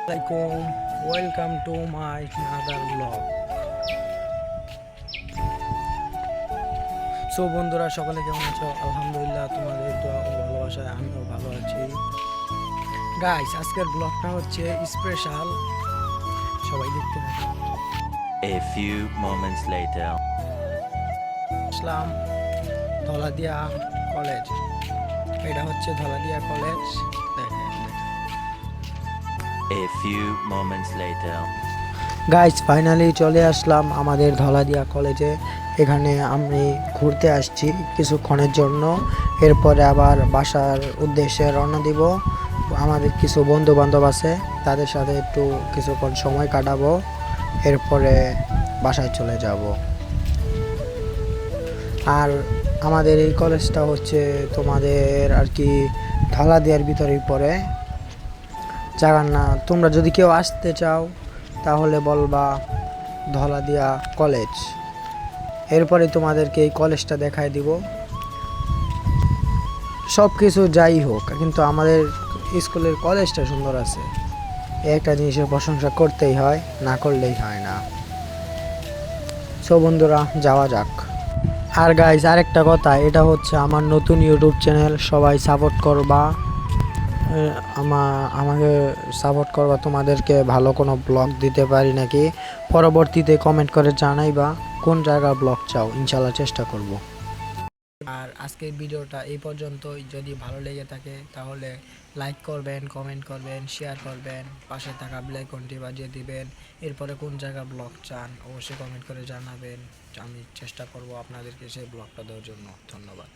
Assalamualaikum, welcome to my another vlog. So বন্ধুরা সকলে কেমন আছো? আলহামদুলিল্লাহ, তোমাদের দোয়া ও ভালোবাসায় আমিও ভালো আছি। গাইস, আজকের ব্লগটা হচ্ছে স্পেশাল, সবাই দেখতে থাকুন। A few moments later. Aslam Dhaladia college. এটা হচ্ছে Dhaladia college. A few moments later. Guys, finally চলে আসলাম আমাদের ধলাদিয়া কলেজে। এখানে আমি ঘুরতে আসছি কিছুক্ষণের জন্য, এরপরে আবার বাসার উদ্দেশ্যে রওনা দিব। আমাদের কিছু বন্ধু বান্ধব আছে, তাদের সাথে একটু কিছুক্ষণ সময় কাটাবো, এরপরে বাসায় চলে যাব। আর আমাদের এই কলেজটা হচ্ছে তোমাদের আর কি ধলাদিয়ার ভিতরেই পড়ে। জাগার না, তোমরা যদি কেউ আসতে চাও তাহলে বলবা ধলাদিয়া কলেজ, এরপরে তোমাদেরকে এই কলেজটা দেখায় দিব। সব কিছু যাই হোক, কিন্তু আমাদের স্কুলের কলেজটা সুন্দর আছে, একটা জিনিসের প্রশংসা করতেই হয়, না করলেই হয় না। সো বন্ধুরা, যাওয়া যাক। আর গাইজ, আরেকটা কথা, এটা হচ্ছে আমার নতুন ইউটিউব চ্যানেল, সবাই সাপোর্ট করবা। আমাকে সাপোর্ট করবা, তোমাদেরকে ভালো কোনো ব্লগ দিতে পারি নাকি পরবর্তীতে কমেন্ট করে জানাইবা কোন জায়গার ব্লগ চাও, ইনশাল্লাহ চেষ্টা করব। আর আজকের ভিডিওটা এই পর্যন্তই। যদি ভালো লেগে থাকে তাহলে লাইক করবেন, কমেন্ট করবেন, শেয়ার করবেন, পাশে থাকা বেল আইকনটি বাজিয়ে দিবেন। এরপরে কোন জায়গার ব্লগ চান অবশ্যই কমেন্ট করে জানাবেন, আমি চেষ্টা করব আপনাদেরকে সেই ব্লগটা দেওয়ার জন্য। ধন্যবাদ।